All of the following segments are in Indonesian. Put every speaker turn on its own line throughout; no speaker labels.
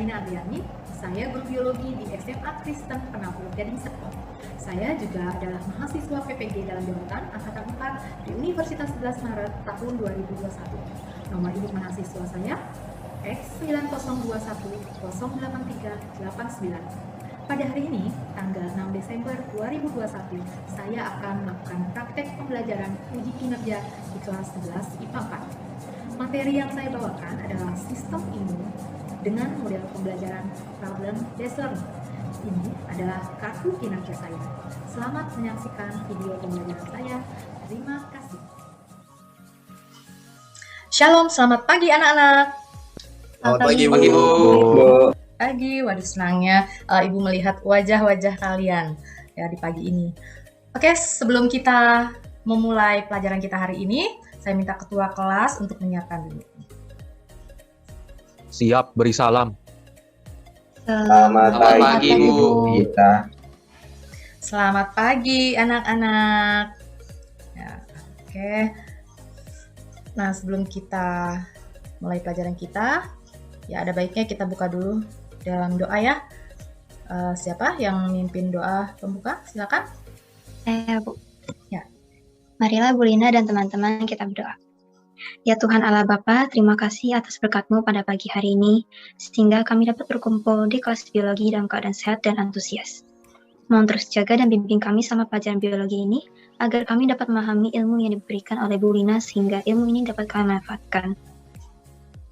Lina Adriani, saya guru biologi di SMA Kristen Penabur Gading Serpong. Saya juga adalah mahasiswa PPG dalam jabatan Angkatan 4 di Universitas 11 Maret tahun 2021. Nomor induk mahasiswa saya X9021083889. Pada hari ini, tanggal 6 Desember 2021, saya akan melakukan praktek pembelajaran uji kinerja di kelas 11 IPA 4. Materi yang saya bawakan adalah sistem imun dengan model pembelajaran problem based learning. Ini adalah kartu kinerja saya. Selamat menyaksikan video pembelajaran saya. Terima kasih. Shalom, selamat pagi anak-anak.
Selamat pagi, Bu.
Pagi, waduh senangnya Ibu melihat wajah-wajah kalian ya di pagi ini. Oke, sebelum kita memulai pelajaran kita hari ini, saya minta ketua kelas untuk menyiapkan dulu.
Siap, beri salam.
Selamat pagi, Bu Gita.
Selamat pagi, anak-anak. Ya, oke. Nah, sebelum kita mulai pelajaran kita, ya ada baiknya kita buka dulu dalam doa ya. Siapa yang memimpin doa pembuka? Silakan.
Saya, Bu.
Ya.
Marilah Bu Lina dan teman-teman kita berdoa. Ya Tuhan Allah Bapa, terima kasih atas berkat-Mu pada pagi hari ini, sehingga kami dapat berkumpul di kelas biologi dalam keadaan sehat dan antusias. Mohon terus jaga dan bimbing kami sama pelajaran biologi ini, agar kami dapat memahami ilmu yang diberikan oleh Bu Lina, sehingga ilmu ini dapat kami manfaatkan.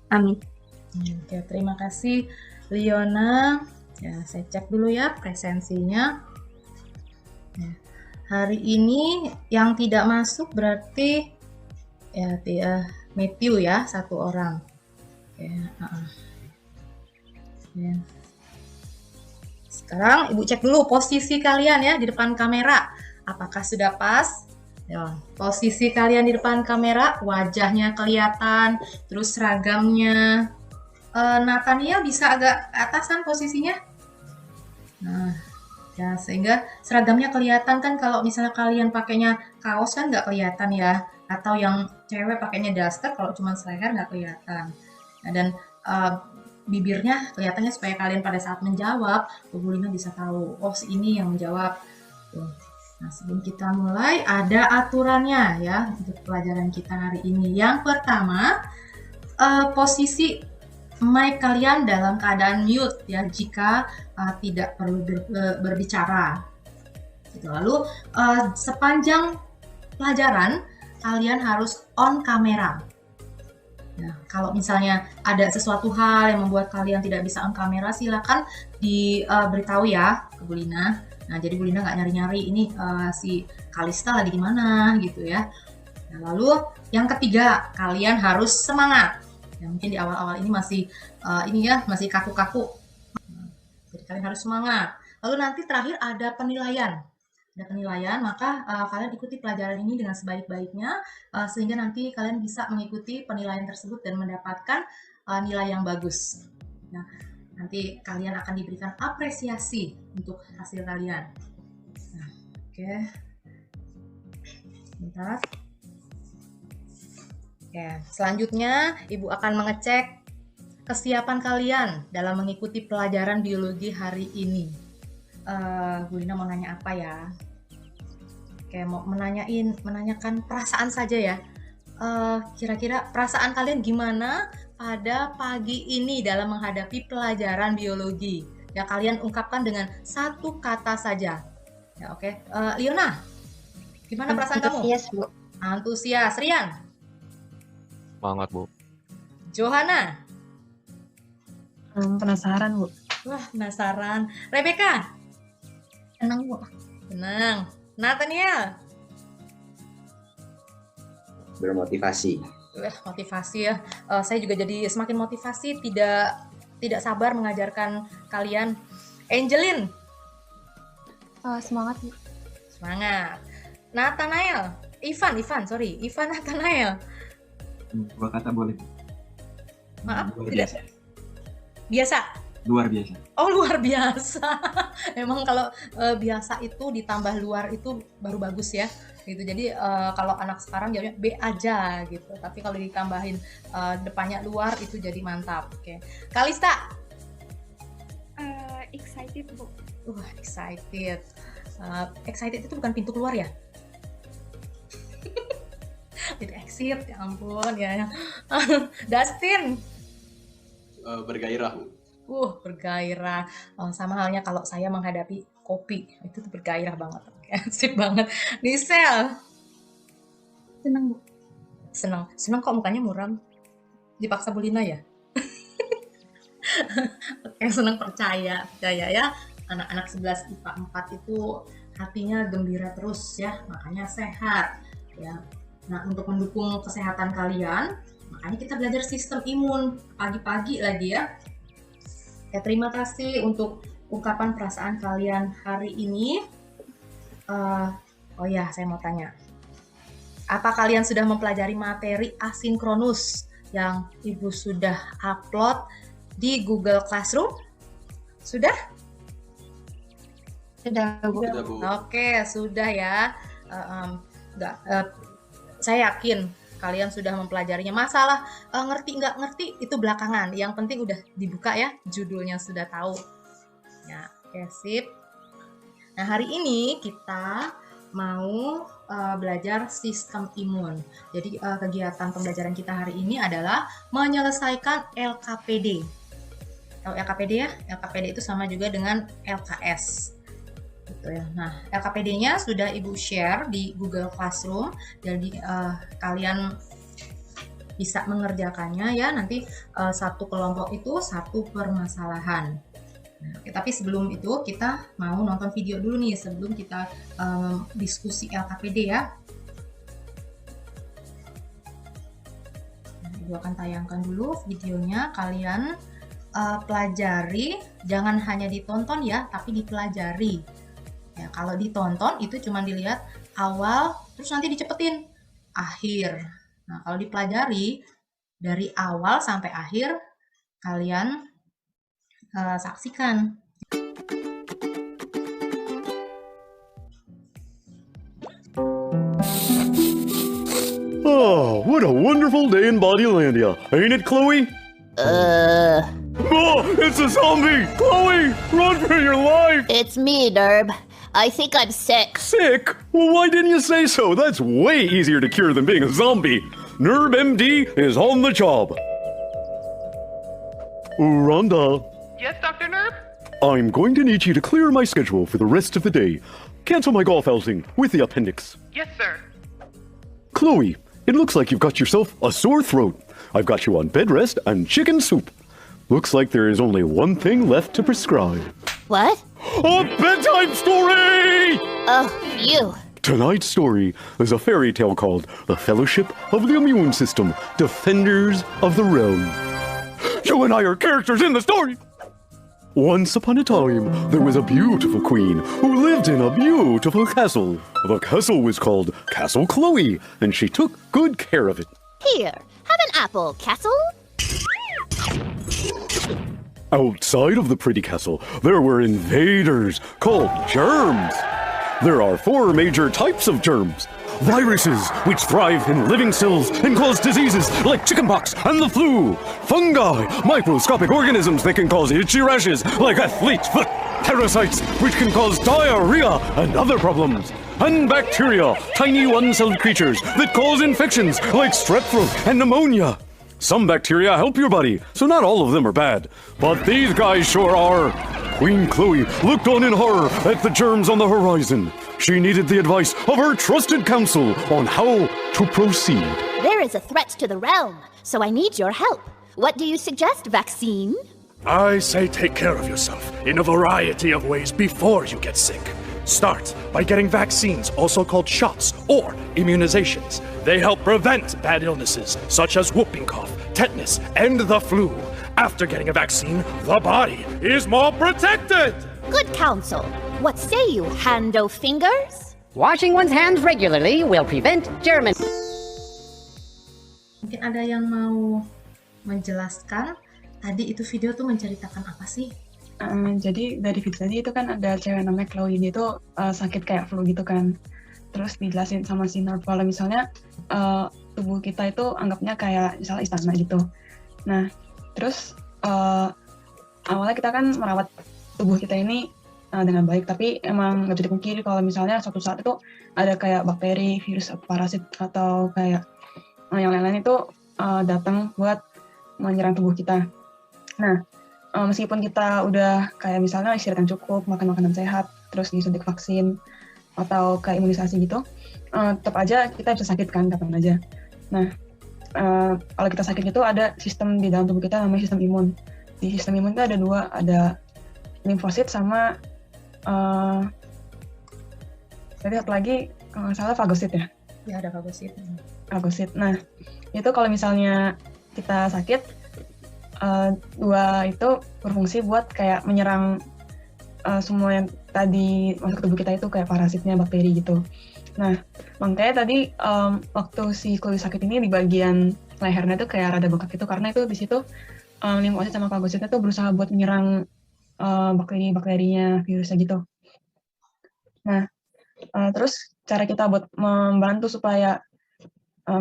Amin.
Oke, terima kasih Liona. Ya, saya cek dulu ya presensinya. Ya. Hari ini yang tidak masuk berarti ya Matthew ya, satu orang. Oke, ya. Sekarang Ibu cek dulu posisi kalian ya di depan kamera. Apakah sudah pas? Ya, posisi kalian di depan kamera, wajahnya kelihatan, terus seragamnya. Nathaniel bisa agak atasan posisinya. Nah, ya sehingga seragamnya kelihatan kan. Kalau misalnya kalian pakainya kaos kan nggak kelihatan ya, atau yang cewek pakainya daster, kalau cuma seleher nggak kelihatan. Nah, dan bibirnya kelihatannya supaya kalian pada saat menjawab, Bu Lina bisa tahu, oh si ini yang menjawab. Tuh. Nah, sebelum kita mulai ada aturannya ya untuk pelajaran kita hari ini. Yang pertama, posisi mic kalian dalam keadaan mute ya jika tidak perlu berbicara. Lalu sepanjang pelajaran kalian harus on kamera. Nah, kalau misalnya ada sesuatu hal yang membuat kalian tidak bisa on kamera, silakan diberitahu ya ke Bu Lina. Nah, jadi Bu Lina nggak nyari-nyari ini si Kalista lagi di mana gitu ya. Nah, lalu yang ketiga, kalian harus semangat. Ya, mungkin di awal-awal ini masih kaku-kaku. Jadi kalian harus semangat. Lalu nanti terakhir ada penilaian. Maka kalian ikuti pelajaran ini dengan sebaik-baiknya sehingga nanti kalian bisa mengikuti penilaian tersebut dan mendapatkan nilai yang bagus. Nah, nanti kalian akan diberikan apresiasi untuk hasil kalian. Nah, oke. Bentar. Ya, selanjutnya Ibu akan mengecek kesiapan kalian dalam mengikuti pelajaran biologi hari ini. Bu Lina mau nanya apa ya? Oke, mau menanyakan perasaan saja ya. Kira-kira perasaan kalian gimana pada pagi ini dalam menghadapi pelajaran biologi? Ya, kalian ungkapkan dengan satu kata saja. Ya, oke. Liona, gimana perasaan kamu?
Antusias, Bu.
Antusias. Rian?
Semangat, Bu.
Johanna?
Penasaran, Bu.
Wah, penasaran. Rebecca?
Senang, Bu.
Senang. Nathaniel?
Bermotivasi.
Motivasi ya. Saya juga jadi semakin motivasi, tidak sabar mengajarkan kalian. Angelin?
Semangat, Bu.
Semangat. Nathanael? Ivan, Nathanael.
Dua kata boleh.
Maaf,
Luar
tidak.
biasa.
Biasa?
Luar biasa.
Oh, luar biasa. Emang kalau biasa itu ditambah luar itu baru bagus ya. Gitu. Jadi kalau anak sekarang jawabnya B aja gitu. Tapi kalau ditambahin depannya luar itu jadi mantap. Oke. Kalista? excited Bu. Excited. Excited itu bukan pintu keluar ya? Itu exit, ya ampun ya. Dustin.
Bergairah.
Bergairah. Sama halnya kalau saya menghadapi kopi, itu tuh bergairah banget. Asik banget. Nisel.
Senang, Bu.
Senang kok mukanya muram. Dipaksa Bulina ya? Oke, senang percaya ya. Anak-anak 11 IPA 4 itu hatinya gembira terus ya, makanya sehat ya. Nah, untuk mendukung kesehatan kalian, makanya kita belajar sistem imun pagi-pagi lagi ya. Ya, terima kasih untuk ungkapan perasaan kalian hari ini. Saya mau tanya. Apa kalian sudah mempelajari materi asinkronus yang Ibu sudah upload di Google Classroom? Sudah?
Sudah, Bu.
Sudah, Bu.
Oke, sudah ya. Saya yakin kalian sudah mempelajarinya. Masalah ngerti nggak ngerti itu belakangan. Yang penting udah dibuka ya, judulnya sudah tahu. Ya, oke, sip. Nah, hari ini kita mau belajar sistem imun. Jadi kegiatan pembelajaran kita hari ini adalah menyelesaikan LKPD. Tahu LKPD ya? LKPD itu sama juga dengan LKS. Gitu ya. Nah, LKPD-nya sudah Ibu share di Google Classroom. Jadi kalian bisa mengerjakannya ya. Nanti satu kelompok itu satu permasalahan. Nah, tapi sebelum itu kita mau nonton video dulu nih sebelum kita diskusi LKPD ya. Nah, Ibu akan tayangkan dulu videonya. Kalian pelajari, jangan hanya ditonton ya, tapi dipelajari. Ya, kalau ditonton itu cuma dilihat awal, terus nanti dicepetin akhir. Nah, kalau dipelajari dari awal sampai akhir, kalian saksikan.
Oh, what a wonderful day in Bodylandia, ain't it, Chloe? Oh, it's a zombie! Chloe, run for your life!
It's me, Derb. I think I'm sick.
Sick? Well, why didn't you say so? That's way easier to cure than being a zombie. Nerb MD is on the job. Rhonda,
Yes, Dr. Nerb?
I'm going to need you to clear my schedule for the rest of the day. Cancel my golf outing with the appendix.
Yes, sir.
Chloe, it looks like you've got yourself a sore throat. I've got you on bed rest and chicken soup. Looks like there is only one thing left to prescribe.
What?
A bedtime story!
Oh, you.
Tonight's story is a fairy tale called The Fellowship of the Immune System, Defenders of the Realm. You and I are characters in the story! Once upon a time, there was a beautiful queen who lived in a beautiful castle. The castle was called Castle Chloe, and she took good care of it.
Here, have an apple, Castle.
Outside of the pretty castle, there were invaders called germs. There are 4 major types of germs. Viruses, which thrive in living cells and cause diseases like chickenpox and the flu. Fungi, microscopic organisms that can cause itchy rashes like athlete's foot. Parasites, which can cause diarrhea and other problems. And bacteria, tiny one-celled creatures that cause infections like strep throat and pneumonia. Some bacteria help your body, so not all of them are bad. But these guys sure are. Queen Chloe looked on in horror at the germs on the horizon. She needed the advice of her trusted counsel on how to proceed.
There is a threat to the realm, so I need your help. What do you suggest, vaccine?
I say take care of yourself in a variety of ways before you get sick. Start by getting vaccines, also called shots or immunizations. They help prevent bad illnesses such as whooping cough, tetanus, and the flu. After getting a vaccine, the body is more protected.
Good counsel. What say you, Hando Fingers?
Washing one's hands regularly will prevent germ.
Mungkin ada yang mau menjelaskan tadi itu video tuh menceritakan apa sih?
Jadi dari video tadi itu kan ada cewek namanya Chloe, dia tuh sakit kayak flu gitu kan. Terus dijelasin sama si Nerb kalau misalnya tubuh kita itu anggapnya kayak misalnya istana gitu. Nah, terus awalnya kita kan merawat tubuh kita ini dengan baik. Tapi emang nggak bisa dipungkiri kalau misalnya suatu saat itu ada kayak bakteri, virus, parasit atau kayak yang lain-lain itu datang buat menyerang tubuh kita. Nah, meskipun kita udah kayak misalnya istirahat yang cukup, makan makanan sehat, terus disuntik vaksin atau kayak imunisasi gitu, tetap aja kita bisa sakit kan kapan aja. Nah, kalau kita sakit itu ada sistem di dalam tubuh kita namanya sistem imun. Di sistem imun itu ada dua, ada limfosit sama jadi satu lagi kalau nggak salah fagosit ya.
Ya, ada fagosit.
Fagosit. Nah, itu kalau misalnya kita sakit, dua itu berfungsi buat kayak menyerang semua yang tadi masuk ke tubuh kita itu kayak parasitnya, bakteri gitu. Nah, makanya tadi waktu si Chloe sakit ini di bagian lehernya tuh kayak rada bengkak gitu karena itu di situ limfosit sama fagositnya tuh berusaha buat menyerang bakteri-bakterinya, virusnya gitu. Nah, terus cara kita buat membantu supaya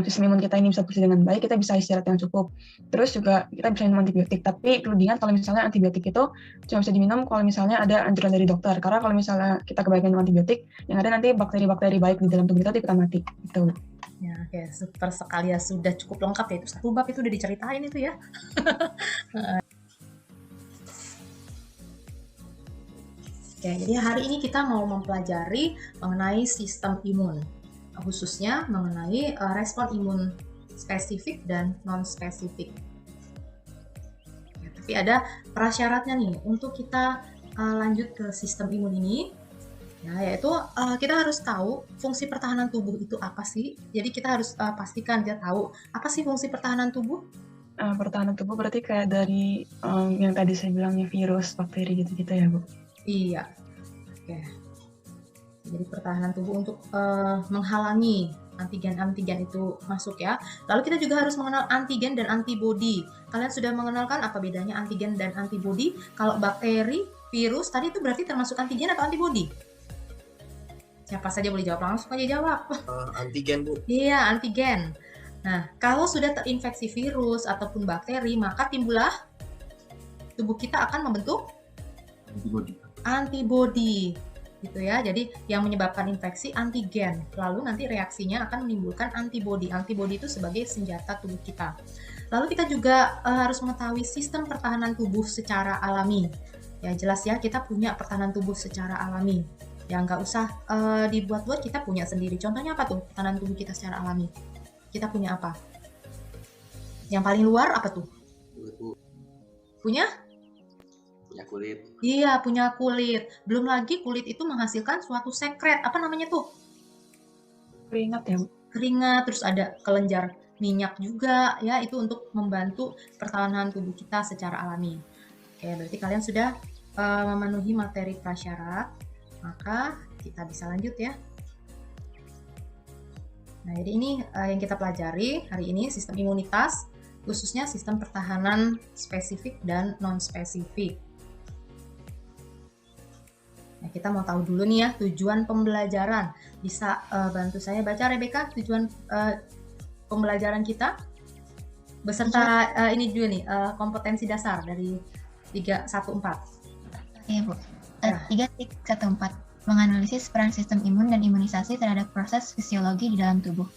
sistem imun kita ini bisa bekerja dengan baik, kita bisa istirahat yang cukup. Terus juga kita bisa minum antibiotik, tapi perlu diingat kalau misalnya antibiotik itu cuma bisa diminum kalau misalnya ada anjuran dari dokter. Karena kalau misalnya kita kebanyakan minum antibiotik, yang ada nanti bakteri-bakteri baik di dalam tubuh kita ikutan mati. Gitu.
Ya, oke, super sekali ya, sudah cukup lengkap ya, itu satu bab itu udah diceritain itu ya. Oke, jadi hari ini kita mau mempelajari mengenai sistem imun, khususnya mengenai respon imun spesifik dan non-spesifik. Ya, tapi ada prasyaratnya nih untuk kita lanjut ke sistem imun ini, ya, yaitu kita harus tahu fungsi pertahanan tubuh itu apa sih. Jadi kita harus pastikan kita tahu apa sih fungsi pertahanan tubuh.
Pertahanan tubuh berarti kayak dari yang tadi saya bilangnya virus, bakteri gitu-gitu ya, Bu?
Iya, oke. Jadi pertahanan tubuh untuk menghalangi antigen-antigen itu masuk ya. Lalu kita juga harus mengenal antigen dan antibodi. Kalian sudah mengenalkan apa bedanya antigen dan antibodi? Kalau bakteri, virus, tadi itu berarti termasuk antigen atau antibodi? Siapa saja boleh jawab, langsung aja jawab.
Antigen, Bu.
Iya, antigen. Nah, kalau sudah terinfeksi virus ataupun bakteri, maka timbullah tubuh kita akan membentuk antibodi. Gitu ya. Jadi yang menyebabkan infeksi antigen, lalu nanti reaksinya akan menimbulkan antibodi. Antibodi itu sebagai senjata tubuh kita. Lalu kita juga harus mengetahui sistem pertahanan tubuh secara alami. Ya jelas ya, kita punya pertahanan tubuh secara alami. Ya nggak usah dibuat-buat, kita punya sendiri. Contohnya apa tuh pertahanan tubuh kita secara alami? Kita punya apa? Yang paling luar apa tuh? Punya?
Punya kulit.
Iya, punya kulit. Belum lagi kulit itu menghasilkan suatu sekret. Apa namanya tuh?
Keringat ya, Bu?
Keringat, terus ada kelenjar minyak juga ya, itu untuk membantu pertahanan tubuh kita secara alami. Oke, berarti kalian sudah memenuhi materi prasyarat, maka kita bisa lanjut ya. Nah, jadi ini yang kita pelajari hari ini, sistem imunitas, khususnya sistem pertahanan spesifik dan non-spesifik. Nah, kita mau tahu dulu nih ya, tujuan pembelajaran. Bisa bantu saya baca, Rebecca, tujuan pembelajaran kita? Beserta ini juga nih, kompetensi dasar dari 314.
Iya, Bu. 3.14. Menganalisis peran sistem imun dan imunisasi terhadap proses fisiologi di dalam tubuh.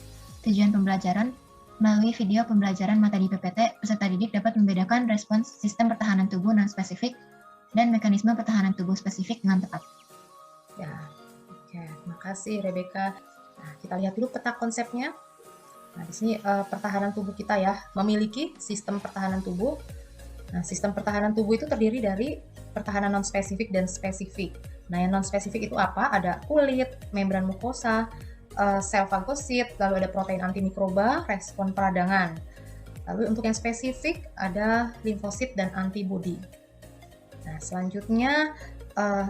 Tujuan pembelajaran, melalui video pembelajaran materi PPT, peserta didik dapat membedakan respons sistem pertahanan tubuh non-spesifik dan mekanisme pertahanan tubuh spesifik dengan tepat.
Ya, oke, makasih Rebecca. Nah, kita lihat dulu peta konsepnya. Nah, di sini pertahanan tubuh kita ya, memiliki sistem pertahanan tubuh. Nah, sistem pertahanan tubuh itu terdiri dari pertahanan non-spesifik dan spesifik. Nah, yang non-spesifik itu apa? Ada kulit, membran mukosa, sel fagosit, lalu ada protein antimikroba, respon peradangan. Lalu untuk yang spesifik ada limfosit dan antibodi. Nah, selanjutnya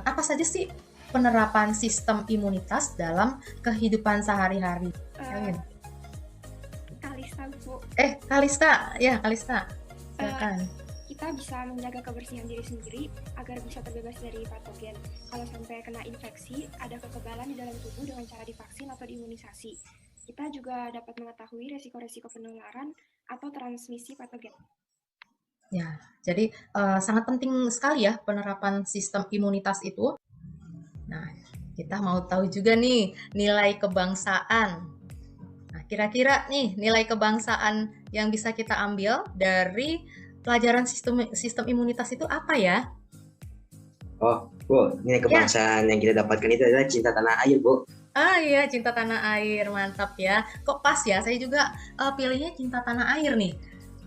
apa saja sih penerapan sistem imunitas dalam kehidupan sehari-hari?
Kalista, Bu.
Kalista. Ya, Kalista. Silakan.
Kita bisa menjaga kebersihan diri sendiri agar bisa terbebas dari patogen. Kalau sampai kena infeksi, ada kekebalan di dalam tubuh dengan cara divaksin atau diimunisasi. Kita juga dapat mengetahui resiko-resiko penularan atau transmisi patogen.
Ya, jadi sangat penting sekali ya penerapan sistem imunitas itu. Nah, kita mau tahu juga nih nilai kebangsaan. Nah, kira-kira nih nilai kebangsaan yang bisa kita ambil dari pelajaran sistem imunitas itu apa ya?
Oh, Bu, nilai kebangsaan yang kita dapatkan itu adalah cinta tanah air, Bu.
Ah iya, cinta tanah air, mantap ya. Kok pas ya, saya juga pilihnya cinta tanah air nih.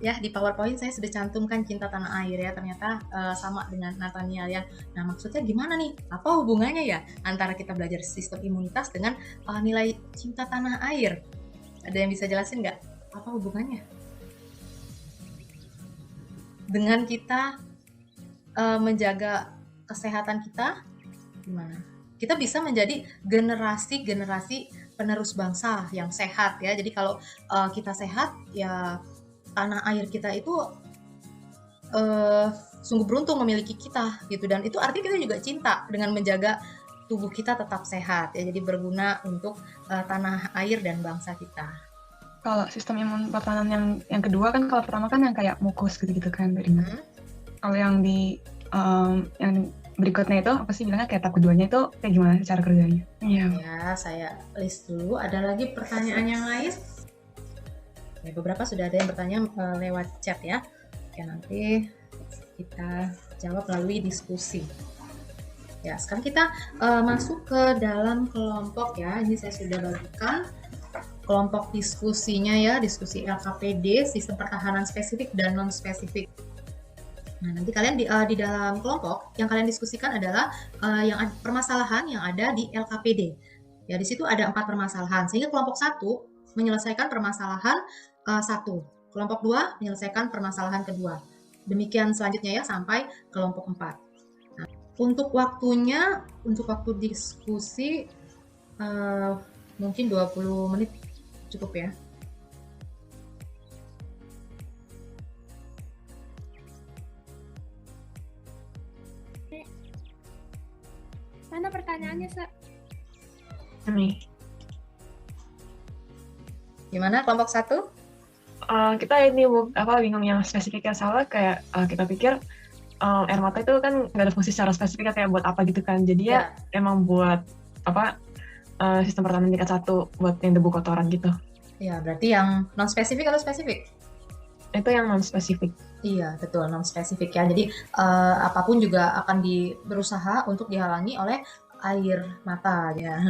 Ya, di PowerPoint saya sudah cantumkan cinta tanah air ya, ternyata sama dengan Nathaniel ya. Nah, maksudnya gimana nih? Apa hubungannya ya antara kita belajar sistem imunitas dengan nilai cinta tanah air? Ada yang bisa jelasin nggak? Apa hubungannya? Dengan kita menjaga kesehatan kita, gimana? Kita bisa menjadi generasi penerus bangsa yang sehat ya. Jadi kalau kita sehat, ya tanah air kita itu sungguh beruntung memiliki kita gitu, dan itu artinya kita juga cinta dengan menjaga tubuh kita tetap sehat ya, jadi berguna untuk tanah air dan bangsa kita.
Kalau sistem imun pertahanan yang kedua kan, kalau pertama kan yang kayak mukus gitu-gitu kan, Kalau yang di yang berikutnya itu apa sih bilangnya, kayak tahap keduanya itu kayak gimana cara kerjanya? Iya.
Ya, saya list dulu. Ada lagi pertanyaan yang lain? Ya, beberapa sudah ada yang bertanya lewat chat ya. Oke, nanti kita jawab melalui diskusi. Ya, sekarang kita masuk ke dalam kelompok ya. Ini saya sudah bagikan kelompok diskusinya ya, diskusi LKPD, sistem pertahanan spesifik dan non spesifik. Nah, nanti kalian di dalam kelompok yang kalian diskusikan adalah permasalahan yang ada di LKPD. Ya, di situ ada 4 permasalahan. Sehingga kelompok 1 menyelesaikan permasalahan 1, kelompok 2 menyelesaikan permasalahan kedua. Demikian selanjutnya ya sampai kelompok 4. Nah, untuk waktunya, untuk waktu diskusi mungkin 20 menit cukup ya.
Mana pertanyaannya, Sa?
Nih.
Gimana kelompok 1?
Kita ini bingung yang spesifiknya salah, kayak kita pikir air mata itu kan nggak ada fungsi secara spesifik kayak buat apa gitu kan. Jadi ya emang buat sistem pertahanan tingkat 1 buat yang debu kotoran gitu.
Ya, berarti yang non spesifik atau spesifik?
Itu yang non spesifik.
Iya, betul, non spesifik ya. Jadi apapun juga akan berusaha untuk dihalangi oleh air mata ya.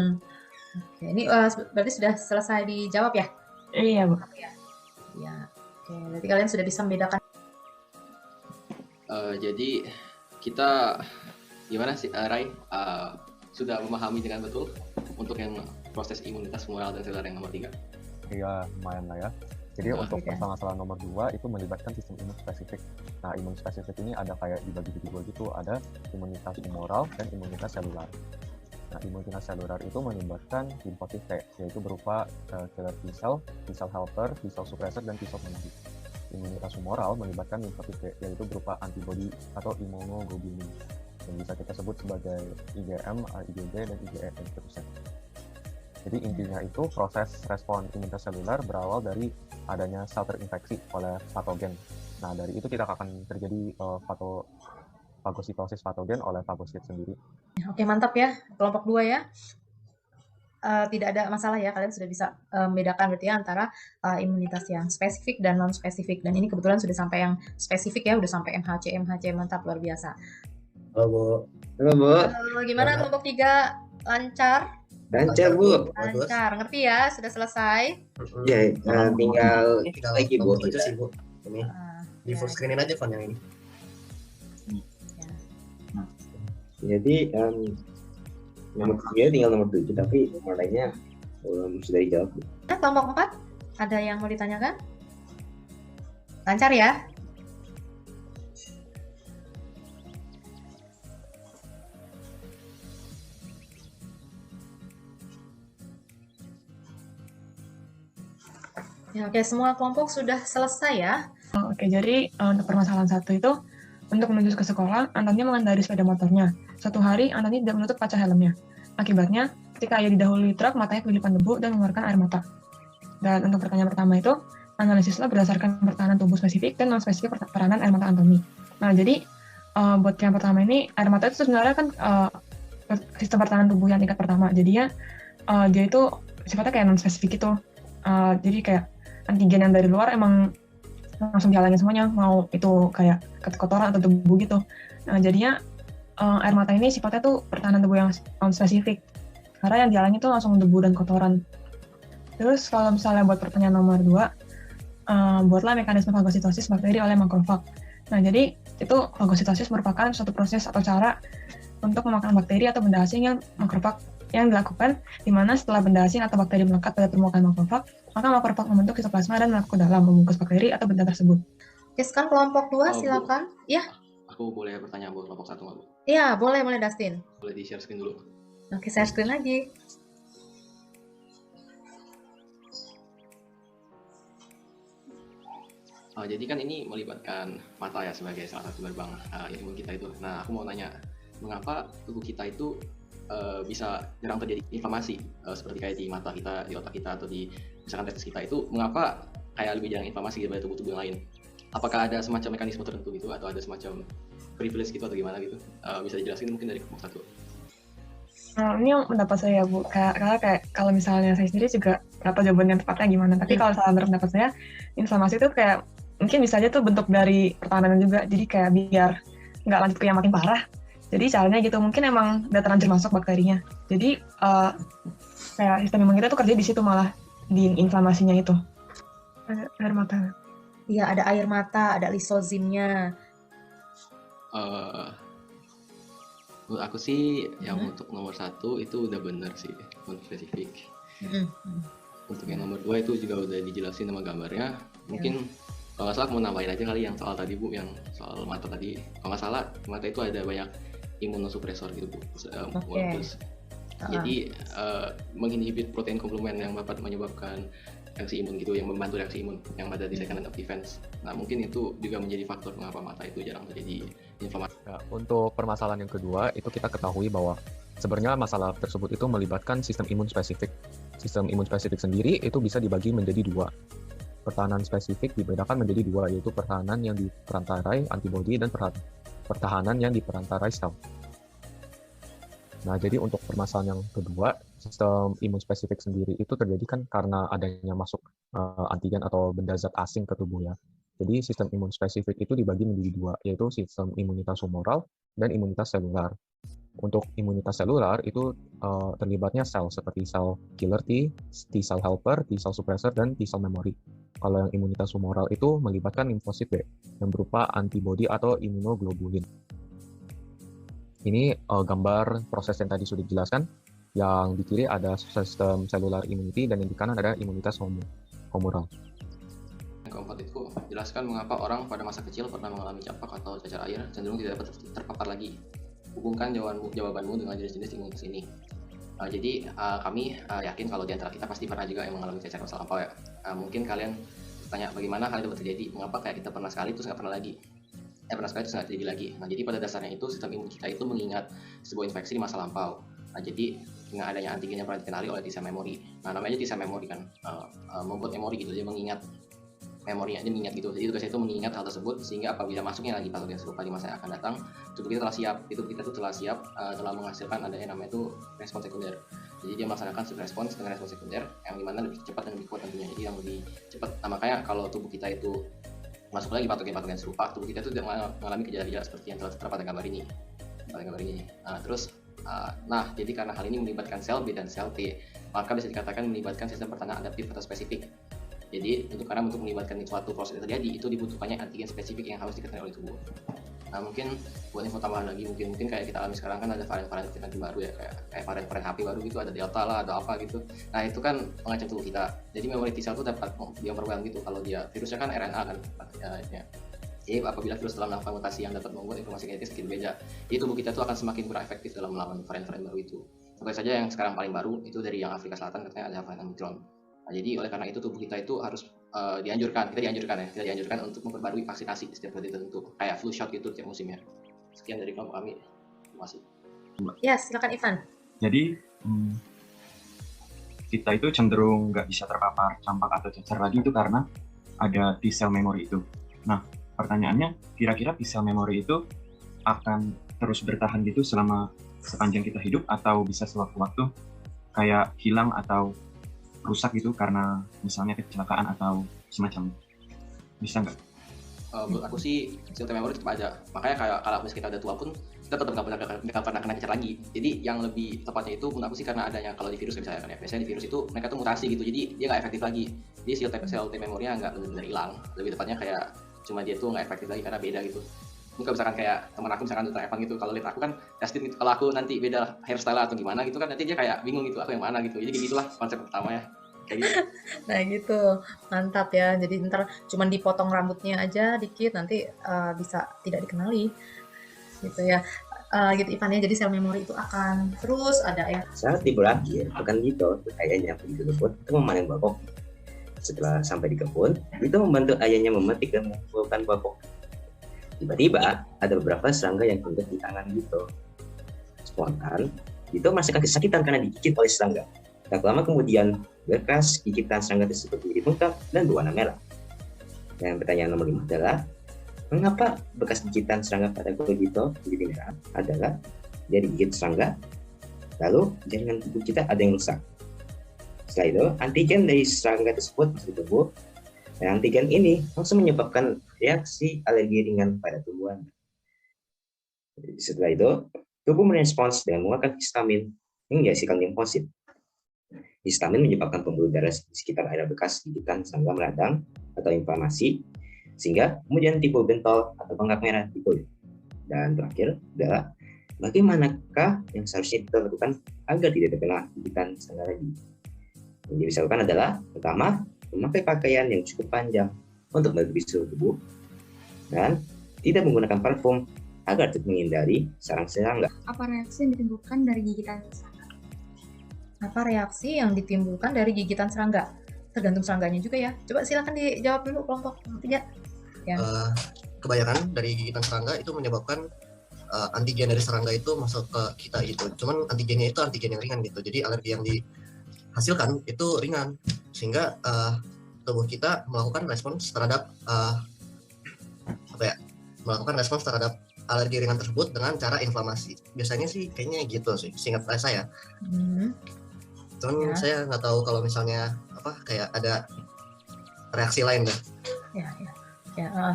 Oke, ini berarti sudah selesai dijawab ya?
Iya, Bu.
Ya, oke. Berarti kalian sudah bisa membedakan.
Jadi kita gimana sih, Rai? Sudah memahami dengan betul untuk yang proses imunitas humoral dan seluler yang nomor 3?
Iya, lumayan lah ya. Jadi untuk permasalahan nomor 2 itu melibatkan sistem imun spesifik. Nah, imun spesifik ini ada kayak dibagi jadi 2 gitu, ada imunitas humoral dan imunitas selular. Nah, imunitas selular itu melibatkan limfosit T, yaitu berupa killer T-cell, T-cell helper, T-cell suppressor, dan T-cell penyakit. Imunitas humoral melibatkan limfosit T, yaitu berupa antibodi atau imunoglobulin, yang bisa kita sebut sebagai IgM, IgG, dan IgE, dan seterusnya. Jadi intinya itu proses respon imunitas seluler berawal dari adanya sel terinfeksi oleh patogen. Nah, dari itu kita akan terjadi fagositosis patogen oleh fagosit sendiri.
Oke, mantap ya. Kelompok 2 ya. Tidak ada masalah ya, kalian sudah bisa membedakan berarti ya antara imunitas yang spesifik dan non spesifik. Dan ini kebetulan sudah sampai yang spesifik ya, udah sampai MHC, mantap, luar biasa.
Halo, Bu.
Gimana kelompok 3? Lancar?
Lancar, Bu.
Lancar, ngerti ya? Sudah selesai?
Ya, tinggal lagi, Bu. Itu sih, Bu. Ini di full screenin aja font yang ini. Jadi nomor 3 tinggal nomor 7, tapi nomor lainnya sudah dijawab.
Nah, kelompok 4, ada yang mau ditanyakan? Lancar ya? Ya, oke, semua kelompok sudah selesai ya.
Oke, jadi untuk permasalahan 1 itu, untuk menuju ke sekolah, Antoni mengendarai sepeda motornya. Suatu hari, Antoni tidak menutup kaca helmnya. Akibatnya, ketika ia didahului truk, matanya kelilipan debu dan mengeluarkan air mata. Dan untuk pertanyaan pertama itu, analisislah berdasarkan pertahanan tubuh spesifik dan non-spesifik peranan air mata anatomi. Nah, jadi buat yang pertama ini, air mata itu sebenarnya kan sistem pertahanan tubuh yang tingkat pertama. Jadinya dia itu sifatnya kayak non-spesifik itu. Jadi kayak antigen yang dari luar emang langsung dihalangin semuanya, mau itu kayak kotoran atau debu gitu. Nah, jadinya air mata ini sifatnya tuh pertahanan tubuh yang non-spesifik. Karena yang dihalangi itu langsung debu dan kotoran. Terus kalau misalnya buat pertanyaan nomor 2, buatlah mekanisme fagositosis bakteri oleh makrofag. Nah, jadi itu fagositosis merupakan suatu proses atau cara untuk memakan bakteri atau benda asing yang makrofag yang dilakukan, di mana setelah benda asing atau bakteri melekat pada permukaan makrofag, maka makrofag membentuk sitoplasma dan masuk ke dalam membungkus bakteri atau benda tersebut.
Oke, sekarang kelompok 2 silakan. Ya.
Aku boleh bertanya buat kelompok 1 nggak, Bu?
Iya, boleh Dustin.
Boleh di-share screen dulu.
Oke, share screen lagi.
Jadi kan ini melibatkan mata ya sebagai salah satu gerbang imun kita itu. Nah, aku mau nanya, mengapa tubuh kita itu bisa jarang terjadi inflamasi seperti kayak di mata kita, di otak kita, atau di misalkan testis kita itu, mengapa kayak lebih jarang inflamasi daripada tubuh-tubuh yang lain? Apakah ada semacam mekanisme tertentu gitu, atau ada semacam privilege gitu atau gimana gitu? Bisa dijelaskan mungkin dari kelompok 1.
Ini yang pendapat saya, Bu. Karena kayak kalau misalnya saya sendiri juga nggak tahu jawabannya tepatnya gimana. Tapi kalau salah pendapat saya, inflamasi itu kayak mungkin bisa aja tuh bentuk dari pertahanan juga. Jadi kayak biar nggak lanjut ke yang makin parah. Jadi caranya gitu, mungkin emang udah terlanjur masuk bakterinya. Jadi kayak sistem imun kita tuh kerja di situ malah, di inflamasinya itu. Ada air mata.
Iya, ada air mata, ada lisozimnya.
Menurut aku sih yang untuk nomor 1 itu udah benar sih, non-spesifik. Untuk yang nomor 2 itu juga udah dijelasin sama gambarnya. Mungkin kalau nggak salah aku mau nambahin aja kali yang soal tadi, Bu, yang soal mata tadi. Kalau nggak salah, mata itu ada banyak imunosupresor gitu, Bu. Jadi menginhibit protein komplement yang dapat menyebabkan reaksi imun gitu, yang membantu reaksi imun yang ada di second line of defense. Nah, mungkin itu juga menjadi faktor mengapa mata itu jarang terjadi inflamasi.
Ya, untuk permasalahan yang kedua, itu kita ketahui bahwa sebenarnya masalah tersebut itu melibatkan sistem imun spesifik. Sistem imun spesifik sendiri itu bisa dibagi menjadi 2. Pertahanan spesifik dibedakan menjadi 2, yaitu pertahanan yang diperantarai antibodi dan pertahanan yang diperantarai sel. Nah, jadi untuk permasalahan yang kedua, sistem imun spesifik sendiri itu terjadi kan karena adanya masuk antigen atau benda zat asing ke tubuh ya. Jadi sistem imun spesifik itu dibagi menjadi 2, yaitu sistem imunitas humoral dan imunitas selular. Untuk imunitas selular itu terlibatnya sel seperti sel killer T, T-cell helper, T-cell suppressor, dan T-cell memory. Kalau yang imunitas humoral itu melibatkan limfosit B yang berupa antibodi atau imunoglobulin. Ini gambar proses yang tadi sudah dijelaskan. Yang di kiri ada sistem cellular immunity dan yang di kanan ada imunitas humoral.
Yang keempat itu jelaskan mengapa orang pada masa kecil pernah mengalami campak atau cacar air cenderung tidak dapat terpapar lagi. Hubungkan jawabanmu dengan jenis-jenis imunitas ini. Jadi kami yakin kalau di antara kita pasti pernah juga yang mengalami cacar masa lampau ya. Mungkin kalian tanya bagaimana hal itu terjadi, mengapa kayak kita pernah sekali terus nggak pernah lagi. Pernah sekali terus nggak terjadi lagi. Nah, jadi pada dasarnya itu sistem imun kita itu mengingat sebuah infeksi di masa lampau. Nah, jadi dengan adanya antigen yang pernah dikenali oleh T-cell memory. Nah, namanya T-cell memory kan, membuat memori gitu, dia mengingat memorinya, dia mengingat gitu. Jadi tugasnya itu mengingat hal tersebut sehingga apabila masuknya lagi patogen serupa di masa yang akan datang, tubuh kita telah siap. Tubuh kita tuh telah siap, telah menghasilkan adanya namanya itu respon sekunder. Jadi dia melaksanakan respons dengan respon sekunder yang dimana lebih cepat dan lebih kuat tentunya. Jadi yang lebih cepat. Nah, makanya kalau tubuh kita itu masuk lagi patogen-patogen serupa, tubuh kita itu mengalami gejala-gejala seperti yang telah terdapat pada gambar ini. Nah, jadi karena hal ini melibatkan sel B dan sel T, maka bisa dikatakan melibatkan sistem pertahanan adaptif atau spesifik. Jadi untuk melibatkan suatu proses yang terjadi itu dibutuhkannya antigen spesifik yang harus diketahui oleh tubuh. Nah, mungkin buat info tambahan lagi, mungkin kayak kita alami sekarang kan ada varian-varian COVID-19 baru ya, kayak varian HP baru gitu, ada Delta lah, ada apa gitu. Nah, itu kan mengancam tubuh kita. Jadi memori T-cell itu dapat dia overwhelm gitu. Kalau dia virusnya kan RNA kan, ya. Jadi apabila virus telah melakukan mutasi yang dapat membuat informasi genetis sedikit beda, jadi tubuh kita itu akan semakin kurang efektif dalam melawan varian-varian baru itu. Contoh saja yang sekarang paling baru itu dari yang Afrika Selatan katanya ada varian Omicron. Nah, jadi oleh karena itu tubuh kita itu harus kita dianjurkan untuk memperbarui vaksinasi setiap periode tertentu, kayak flu shot gitu tiap musimnya. Sekian dari kelompok kami. Terima kasih.
Ya, silakan Ivan.
Jadi kita itu cenderung nggak bisa terpapar campak atau cacar lagi itu karena ada T-cell memory itu. Nah, pertanyaannya, kira-kira T-cell memory itu akan terus bertahan gitu selama sepanjang kita hidup, atau bisa sewaktu-waktu kayak hilang atau rusak gitu karena misalnya kecelakaan atau semacamnya? Bisa nggak?
Menurut aku sih sel memory tetap ada. Makanya kayak kalau misalnya kita udah tua pun kita tetap nggak pernah kena cancer lagi. Jadi yang lebih tepatnya itu menurut aku sih karena adanya kalau di virus misalnya kan ya, biasanya di virus itu mereka tuh mutasi gitu, jadi dia nggak efektif lagi. Jadi sel memorinya nggak benar-benar hilang. Lebih tepatnya kayak cuma dia tuh nggak efektif lagi karena beda gitu. Mungkin misalkan kayak teman aku misalkan Dr. Evan gitu, kalau lihat aku kan Justin gitu, kalau aku nanti beda hairstyle atau gimana gitu kan nanti dia kayak bingung gitu aku yang mana gitu. Jadi kayak gitulah konsep pertama ya. Kayak gitu.
Nah gitu, mantap ya. Jadi ntar cuman dipotong rambutnya aja dikit, nanti bisa tidak dikenali, gitu ya. Gitu Ivan ya. Jadi sel memori itu akan terus ada ya.
Saat libur akhir, akan gitu ayahnya pergi ke kebun untuk memanen buah kopi. Setelah sampai di kebun, itu membantu ayahnya memetik dan mengumpulkan buah kopi. Tiba-tiba ada beberapa serangga yang tunduk di tangan gitu. Spontan, itu merasakan kesakitan karena digigit oleh serangga. Tak lama kemudian, bekas gigitan serangga tersebut menjadi bengkak dan berwarna merah. Dan pertanyaan nomor 5 adalah, mengapa bekas gigitan serangga pada kulit itu menjadi merah? Adalah dia digigit serangga, lalu jaringan tubuh kita ada yang rusak. Setelah itu, antigen dari serangga tersebut masuk ke tubuh, dan antigen ini langsung menyebabkan reaksi alergi ringan pada tubuh Anda. Setelah itu, tubuh merespons dengan mengeluarkan histamin hingga sikal limfosit. Histamin menyebabkan pembuluh darah di sekitar area bekas gigitan serangga meradang atau inflamasi, sehingga kemudian timbul bentol atau bengkak merah di kulit. Dan terakhir adalah bagaimanakah yang seharusnya kita lakukan agar tidak terkena gigitan serangga lagi? Yang bisa dilakukan adalah pertama, memakai pakaian yang cukup panjang untuk menutupi seluruh tubuh dan tidak menggunakan parfum agar tetap menghindari sarang serangga.
Apa reaksi yang ditimbulkan dari gigitan serangga?
Apa reaksi yang ditimbulkan dari gigitan serangga? Tergantung serangganya juga ya. Coba silakan dijawab dulu kelompok 3. Ya.
Kebanyakan dari gigitan serangga itu menyebabkan antigen dari serangga itu masuk ke kita gitu. Cuman antigennya itu antigen yang ringan gitu. Jadi alergi yang dihasilkan itu ringan, sehingga tubuh kita melakukan respons terhadap melakukan respons terhadap alergi ringan tersebut dengan cara inflamasi. Biasanya sih kayaknya gitu sih, seingat saya. Cuman saya nggak tahu kalau misalnya kayak ada reaksi lain deh.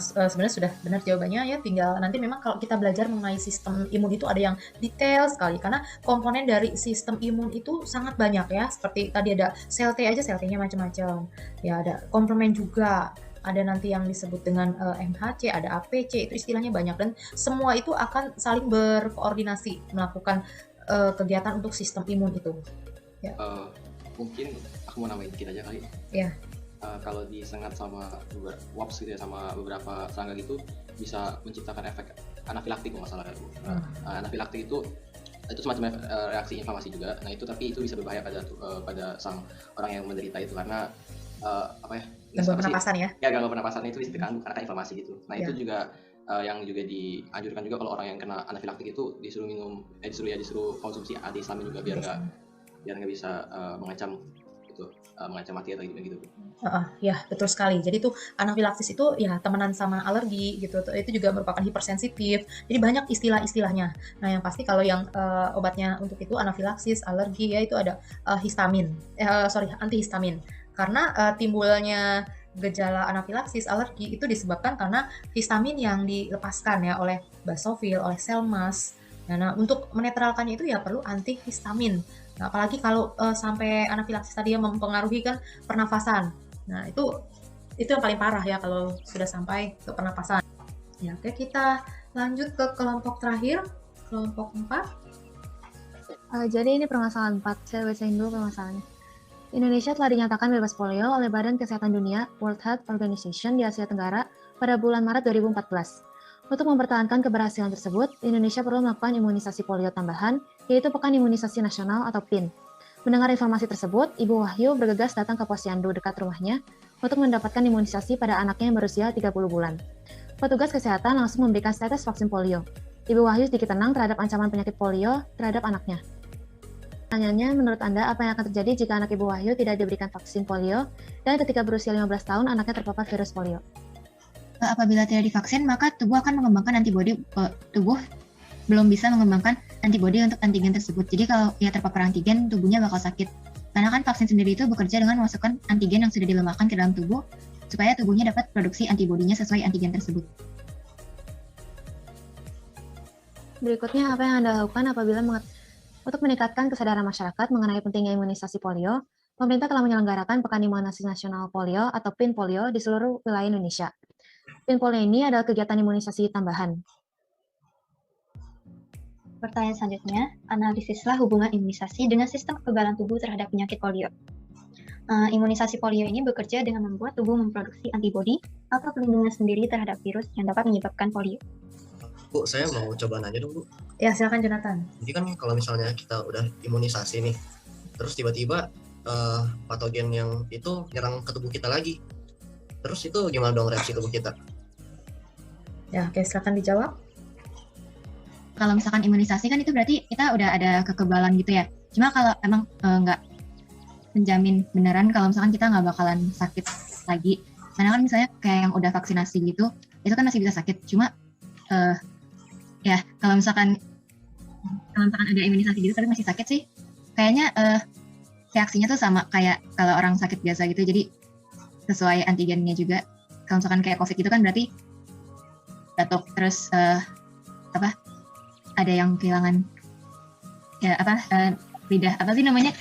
Sebenarnya sudah benar jawabannya ya, tinggal nanti memang kalau kita belajar mengenai sistem imun itu ada yang detail sekali, karena komponen dari sistem imun itu sangat banyak ya, seperti tadi ada sel T aja, sel T-nya macam-macam ya, ada komplement juga, ada nanti yang disebut dengan MHC, ada APC, itu istilahnya banyak, dan semua itu akan saling berkoordinasi melakukan kegiatan untuk sistem imun itu ya.
Mungkin aku mau nambahin dikit aja kali
ya.
Kalau disengat sama wasp gitu ya, sama beberapa serangga gitu, bisa menciptakan efek anafilaktik kalau nggak salah. Anafilaktik itu semacam reaksi inflamasi juga. Nah itu, tapi itu bisa berbahaya pada sang orang yang menderita itu, karena
gangguan pernapasan ya?
Ya, gangguan pernapasan itu bisa terganggu karena inflamasi gitu. Nah itu juga yang juga dianjurkan juga kalau orang yang kena anafilaktik itu disuruh konsumsi antihistamin juga, biar nggak bisa mengancam mati atau gitu.
Ya betul sekali. Jadi tuh anafilaksis itu ya temenan sama alergi gitu. Itu juga merupakan hipersensitif. Jadi banyak istilah-istilahnya. Nah yang pasti kalau yang obatnya untuk itu anafilaksis, alergi ya, itu ada antihistamin. Karena timbulnya gejala anafilaksis, alergi itu disebabkan karena histamin yang dilepaskan ya oleh basofil, oleh sel mas. Nah untuk menetralkannya itu ya perlu antihistamin. Nah, apalagi kalau sampai anafilaksis tadi yang mempengaruhi kan pernafasan. Nah, itu yang paling parah ya kalau sudah sampai ke pernapasan. Ya, oke, kita lanjut ke kelompok terakhir, kelompok 4.
Jadi ini permasalahan 4, saya bacain dulu permasalahannya. Indonesia telah dinyatakan bebas polio oleh Badan Kesehatan Dunia World Health Organization di Asia Tenggara pada bulan Maret 2014. Untuk mempertahankan keberhasilan tersebut, Indonesia perlu melakukan imunisasi polio tambahan, yaitu Pekan Imunisasi Nasional atau PIN. Mendengar informasi tersebut, Ibu Wahyu bergegas datang ke posyandu dekat rumahnya untuk mendapatkan imunisasi pada anaknya yang berusia 30 bulan. Petugas kesehatan langsung memberikan tetes vaksin polio. Ibu Wahyu sedikit tenang terhadap ancaman penyakit polio terhadap anaknya. Pertanyaannya, menurut Anda, apa yang akan terjadi jika anak Ibu Wahyu tidak diberikan vaksin polio dan ketika berusia 15 tahun anaknya terpapar virus polio?
Apabila tidak divaksin, maka tubuh akan mengembangkan antibodi. Tubuh belum bisa mengembangkan antibodi untuk antigen tersebut. Jadi kalau ia terpapar antigen, tubuhnya bakal sakit. Karena kan vaksin sendiri itu bekerja dengan memasukkan antigen yang sudah dilemahkan ke dalam tubuh supaya tubuhnya dapat produksi antibodinya sesuai antigen tersebut.
Berikutnya, apa yang Anda lakukan apabila untuk meningkatkan kesadaran masyarakat mengenai pentingnya imunisasi polio, pemerintah telah menyelenggarakan Pekan Imunisasi Nasional Polio atau PIN Polio di seluruh wilayah Indonesia. PIN Polio ini adalah kegiatan imunisasi tambahan.
Pertanyaan selanjutnya, analisislah hubungan imunisasi dengan sistem kekebalan tubuh terhadap penyakit polio. Imunisasi polio ini bekerja dengan membuat tubuh memproduksi antibodi atau pelindungan sendiri terhadap virus yang dapat menyebabkan polio.
Bu, saya mau coba nanya dong, Bu.
Ya, silakan Jonathan.
Jadi kan kalau misalnya kita udah imunisasi nih, terus tiba-tiba patogen yang itu nyerang ke tubuh kita lagi. Terus itu gimana dong reaksi tubuh kita?
Ya, oke, silakan dijawab.
Kalau misalkan imunisasi kan itu berarti kita udah ada kekebalan gitu ya. Cuma kalau emang nggak menjamin beneran kalau misalkan kita nggak bakalan sakit lagi. Karena kan misalnya kayak yang udah vaksinasi gitu, itu kan masih bisa sakit. Cuma ya kalau misalkan ada imunisasi gitu tapi masih sakit sih, kayaknya reaksinya tuh sama kayak kalau orang sakit biasa gitu. Jadi sesuai antigennya juga. Kalau misalkan kayak COVID gitu kan berarti batuk, terus ada yang kehilangan ya lidah, apa sih namanya,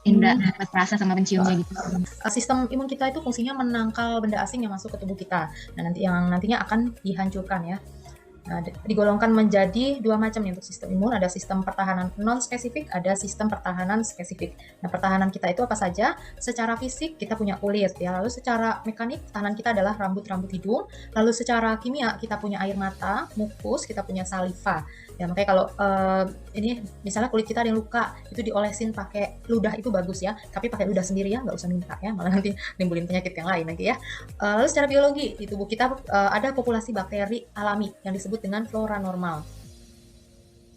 indera perasa sama penciumnya gitu.
Sistem imun kita itu fungsinya menangkal benda asing yang masuk ke tubuh kita. Nah, nantinya akan dihancurkan ya. Nah, digolongkan menjadi dua macam nih untuk sistem imun. Ada sistem pertahanan non-spesifik, ada sistem pertahanan spesifik. Nah, pertahanan kita itu apa saja? Secara fisik kita punya kulit ya, lalu secara mekanik pertahanan kita adalah rambut-rambut hidung, lalu secara kimia kita punya air mata, mukus, kita punya saliva. Ya, makanya kalau ini misalnya kulit kita ada yang luka, itu diolesin pakai ludah itu bagus ya, tapi pakai ludah sendiri ya, nggak usah minta ya, malah nanti nimbulin penyakit yang lain lagi ya. Lalu secara biologi, di tubuh kita ada populasi bakteri alami yang disebut dengan flora normal.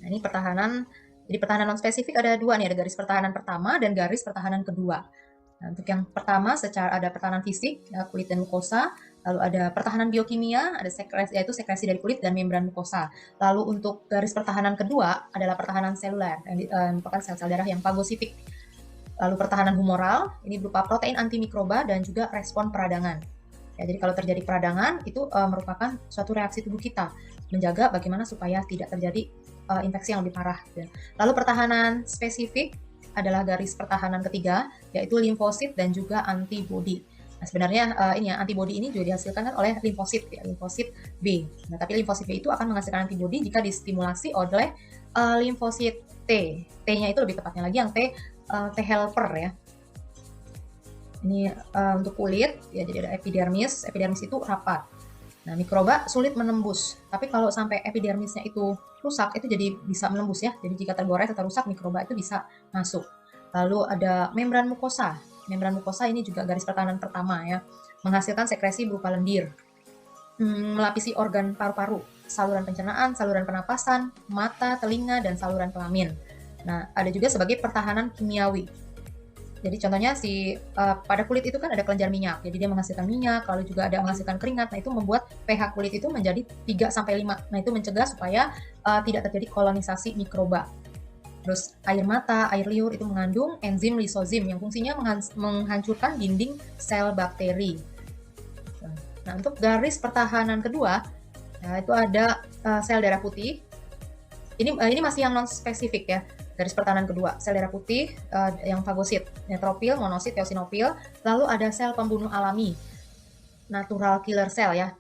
Nah, ini pertahanan. Jadi pertahanan non spesifik ada dua nih, ada garis pertahanan pertama dan garis pertahanan kedua. Nah, untuk yang pertama ada pertahanan fisik, ya, kulit dan mukosa. Lalu ada pertahanan biokimia, ada yaitu sekresi dari kulit dan membran mukosa. Lalu untuk garis pertahanan kedua adalah pertahanan seluler, yang merupakan sel-sel darah yang fagositik. Lalu pertahanan humoral, ini berupa protein antimikroba dan juga respon peradangan. Ya, jadi kalau terjadi peradangan, itu merupakan suatu reaksi tubuh kita, menjaga bagaimana supaya tidak terjadi infeksi yang lebih parah. Ya. Lalu pertahanan spesifik adalah garis pertahanan ketiga, yaitu limfosit dan juga antibodi. Nah, sebenarnya antibodi ini juga dihasilkan oleh limfosit, ya, limfosit B. Nah, tapi limfosit B itu akan menghasilkan antibodi jika distimulasi oleh limfosit T. T-nya itu lebih tepatnya lagi yang T helper ya. Ini untuk kulit, ya, jadi ada epidermis. Epidermis itu rapat. Nah, mikroba sulit menembus. Tapi kalau sampai epidermisnya itu rusak, itu jadi bisa menembus ya. Jadi jika tergores atau rusak, mikroba itu bisa masuk. Lalu ada membran mukosa. Membran mukosa ini juga garis pertahanan pertama ya, menghasilkan sekresi berupa lendir, melapisi organ paru-paru, saluran pencernaan, saluran pernapasan, mata, telinga, dan saluran kelamin. Nah, ada juga sebagai pertahanan kimiawi. Jadi contohnya pada kulit itu kan ada kelenjar minyak, jadi dia menghasilkan minyak, lalu juga ada menghasilkan keringat. Nah, itu membuat pH kulit itu menjadi 3-5. Nah, itu mencegah supaya tidak terjadi kolonisasi mikroba. Terus air mata, air liur itu mengandung enzim lisozim yang fungsinya menghancurkan dinding sel bakteri. Nah, untuk garis pertahanan kedua, ya, itu ada sel darah putih. Ini masih yang non spesifik ya. Garis pertahanan kedua, sel darah putih yang fagosit, neutrofil, monosit, eosinofil. Lalu ada sel pembunuh alami, natural killer cell ya.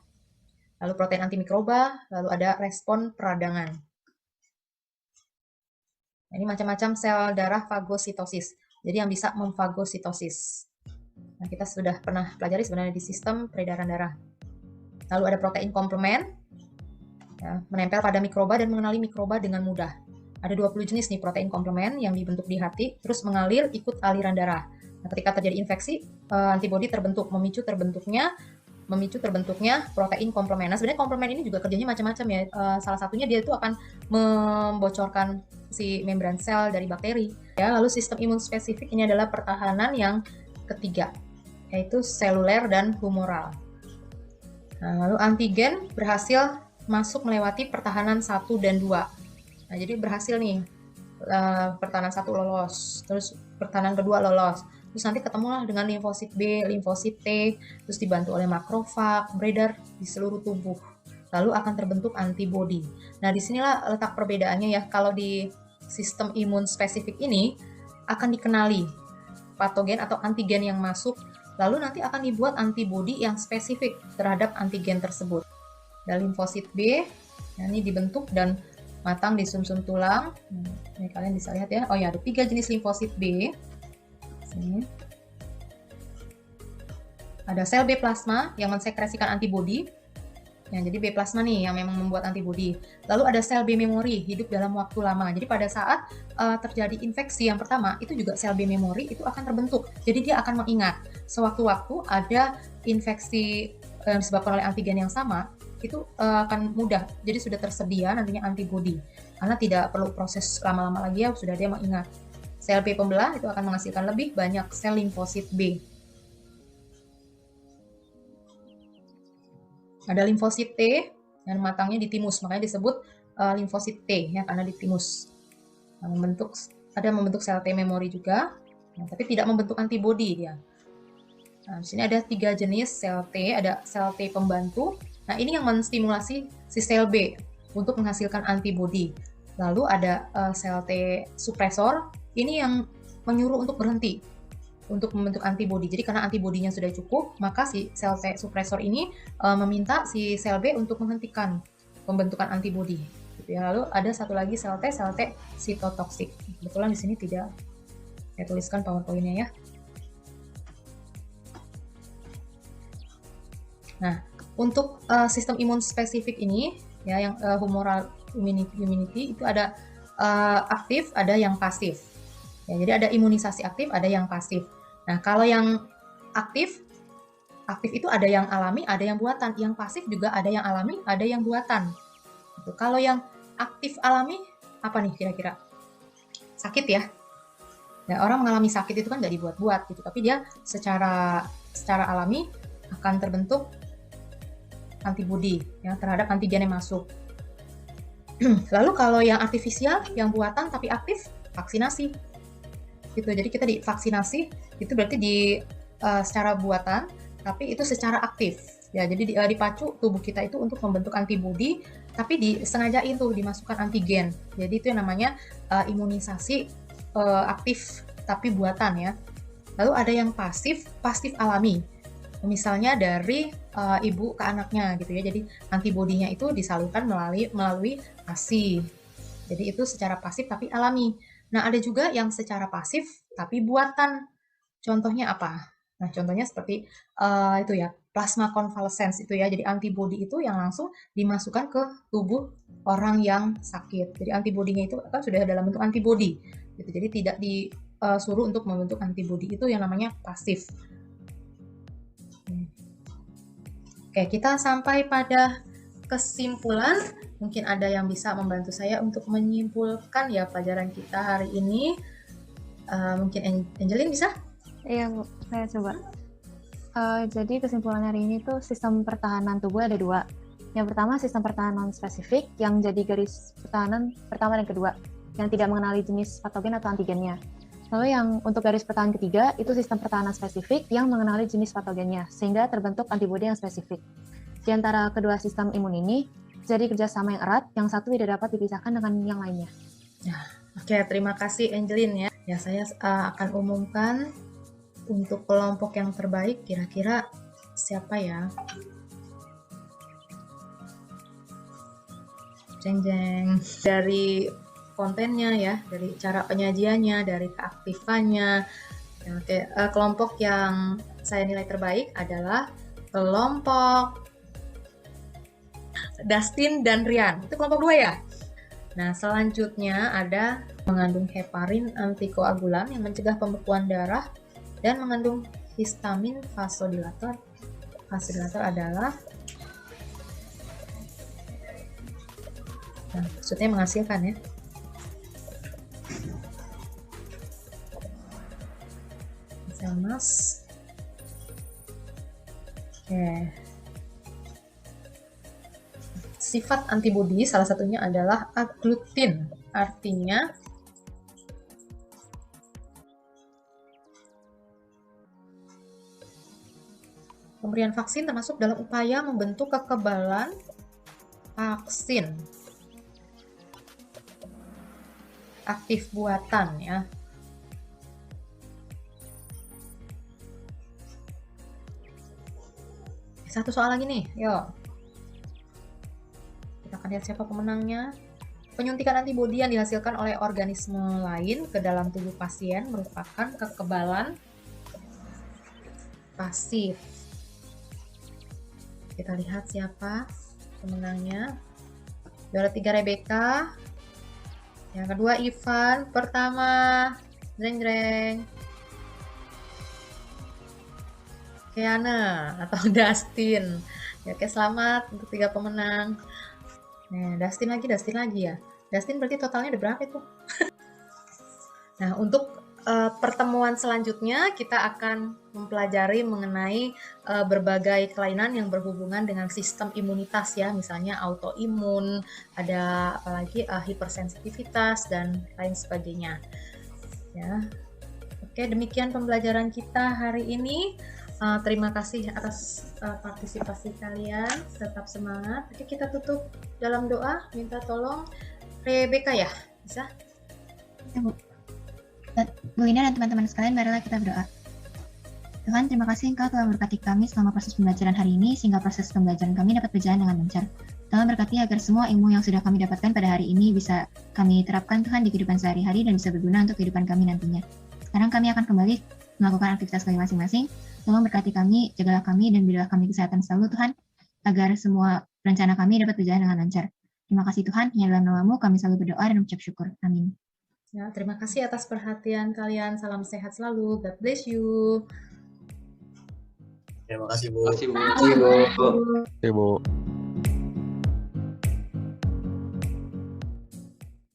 Lalu protein antimikroba, lalu ada respon peradangan. Nah, ini macam-macam sel darah fagositosis. Jadi yang bisa memfagositosis. Nah, kita sudah pernah pelajari sebenarnya di sistem peredaran darah. Lalu ada protein komplement, ya, menempel pada mikroba dan mengenali mikroba dengan mudah. Ada 20 jenis nih protein komplement yang dibentuk di hati, terus mengalir ikut aliran darah. Nah, ketika terjadi infeksi, antibodi terbentuk, memicu terbentuknya protein komplement. Nah, sebenarnya komplement ini juga kerjanya macam-macam ya. Salah satunya dia itu akan membocorkan si membran sel dari bakteri. Ya, lalu sistem imun spesifik ini adalah pertahanan yang ketiga, yaitu seluler dan humoral. Nah, lalu antigen berhasil masuk melewati pertahanan 1 dan 2. Nah, jadi berhasil nih, pertahanan 1 lolos, terus pertahanan kedua lolos. Terus nanti ketemulah dengan limfosit B, limfosit T, terus dibantu oleh makrofag, beredar di seluruh tubuh. Lalu akan terbentuk antibodi. Nah, disinilah letak perbedaannya ya. Kalau di sistem imun spesifik ini akan dikenali patogen atau antigen yang masuk, lalu nanti akan dibuat antibodi yang spesifik terhadap antigen tersebut. Dan limfosit B, ya, ini dibentuk dan matang di sumsum tulang. Ini kalian bisa lihat ya. Oh ya, ada 3 jenis limfosit B. Sini. Ada sel B plasma yang mensekresikan antibodi. Ya, jadi B plasma nih yang memang membuat antibodi. Lalu ada sel B memori, hidup dalam waktu lama. Jadi pada saat terjadi infeksi yang pertama, itu juga sel B memori itu akan terbentuk. Jadi dia akan mengingat. Sewaktu-waktu ada infeksi yang disebabkan oleh antigen yang sama, itu akan mudah. Jadi sudah tersedia nantinya antibodi. Karena tidak perlu proses lama-lama lagi ya, sudah dia mengingat. Sel B pembelah itu akan menghasilkan lebih banyak sel limfosit B. Ada limfosit T yang matangnya di timus, makanya disebut limfosit T ya, karena di timus. Nah, membentuk sel T memori juga, tapi tidak membentuk antibodi dia. Nah, di sini ada 3 jenis sel T, ada sel T pembantu. Nah, ini yang menstimulasi si sel B untuk menghasilkan antibodi. Lalu ada sel T supresor, ini yang menyuruh untuk berhenti untuk membentuk antibodi. Jadi karena antibodinya sudah cukup, maka si sel T supresor ini meminta si sel B untuk menghentikan pembentukan antibodi. Gitu ya. Lalu ada satu lagi sel T sitotoksik. Kebetulan di sini tidak saya tuliskan PowerPoint-nya ya. Nah, untuk sistem imun spesifik ini ya, yang humoral immunity itu ada aktif, ada yang pasif. Ya, jadi ada imunisasi aktif, ada yang pasif. Nah, kalau yang aktif itu ada yang alami, ada yang buatan. Yang pasif juga ada yang alami, ada yang buatan. Gitu. Kalau yang aktif alami, apa nih kira-kira? Sakit ya? Ya, orang mengalami sakit itu kan nggak dibuat-buat gitu, tapi dia secara alami akan terbentuk antibodi ya, terhadap antigen yang masuk. Lalu kalau yang artifisial, yang buatan tapi aktif, vaksinasi. Gitu. Jadi kita divaksinasi itu berarti secara buatan, tapi itu secara aktif. Ya, jadi dipacu tubuh kita itu untuk membentuk antibodi, tapi disengajain tuh dimasukkan antigen. Jadi itu yang namanya imunisasi aktif tapi buatan ya. Lalu ada yang pasif alami. Misalnya dari ibu ke anaknya gitu ya. Jadi antibodinya itu disalurkan melalui ASI. Jadi itu secara pasif tapi alami. Nah, ada juga yang secara pasif tapi buatan. Contohnya apa? Nah, contohnya seperti itu ya, plasma convalescence itu ya. Jadi antibodi itu yang langsung dimasukkan ke tubuh orang yang sakit. Jadi antibodinya itu kan sudah dalam bentuk antibodi. Gitu. Jadi tidak disuruh untuk membentuk antibodi, itu yang namanya pasif. Oke, kita sampai pada kesimpulan. Mungkin ada yang bisa membantu saya untuk menyimpulkan ya pelajaran kita hari ini. Mungkin Angelin bisa?
Iya Bu, saya coba. Jadi kesimpulan hari ini tuh sistem pertahanan tubuh ada 2. Yang pertama sistem pertahanan spesifik yang jadi garis pertahanan pertama dan kedua, yang tidak mengenali jenis patogen atau antigennya. Lalu yang untuk garis pertahanan ketiga itu sistem pertahanan spesifik yang mengenali jenis patogennya, sehingga terbentuk antibodi yang spesifik. Di antara kedua sistem imun ini, jadi kerjasama yang erat, yang satu tidak dapat dipisahkan dengan yang lainnya.
Oke, terima kasih Angelin ya. Ya, saya akan umumkan untuk kelompok yang terbaik, kira-kira siapa ya? Jeng-jeng. Dari kontennya ya, dari cara penyajiannya, dari keaktifannya. Oke, kelompok yang saya nilai terbaik adalah kelompok Dustin dan Rian. Itu kelompok 2 ya? Nah, selanjutnya ada mengandung heparin antikoagulan yang mencegah pembekuan darah dan mengandung histamin vasodilator. Vasodilator adalah maksudnya menghasilkan ya. Selmas. Oke. Sifat antibodi salah satunya adalah aglutin. Artinya pemberian vaksin termasuk dalam upaya membentuk kekebalan vaksin aktif buatan ya. Satu soal lagi nih, yuk. Kita akan lihat siapa pemenangnya. Penyuntikan antibodi yang dihasilkan oleh organisme lain ke dalam tubuh pasien merupakan kekebalan pasif. Kita lihat siapa pemenangnya. Juara 3 Rebecca. Yang kedua Ivan. Pertama jreng. Keana atau Dustin. Ya, oke, selamat untuk 3 pemenang. Nah, Dustin lagi ya. Dustin berarti totalnya ada berapa itu? Nah, untuk pertemuan selanjutnya kita akan mempelajari mengenai berbagai kelainan yang berhubungan dengan sistem imunitas ya, misalnya autoimun, ada apalagi hipersensitivitas dan lain sebagainya. Ya. Oke, demikian pembelajaran kita hari ini. Terima kasih atas partisipasi kalian, tetap semangat. Oke, kita tutup dalam doa, minta tolong Rebecca ya, bisa?
Ya, Bu. Bu Lina dan teman-teman sekalian, marilah kita berdoa. Tuhan, terima kasih Engkau telah memberkati kami selama proses pembelajaran hari ini, sehingga proses pembelajaran kami dapat berjalan dengan lancar. Tuhan berkati agar semua ilmu yang sudah kami dapatkan pada hari ini bisa kami terapkan Tuhan di kehidupan sehari-hari dan bisa berguna untuk kehidupan kami nantinya. Sekarang kami akan kembali melakukan aktivitas kami masing-masing. Tolong berkati kami, jagalah kami, dan berilah kami kesehatan selalu Tuhan, agar semua rencana kami dapat berjalan dengan lancar. Terima kasih Tuhan, hanya dalam nama-Mu kami selalu berdoa dan mengucap syukur. Amin.
Ya, terima kasih atas perhatian kalian. Salam sehat selalu. God bless you.
Terima kasih Bu.
Terima kasih Bu.
Oke, Bu.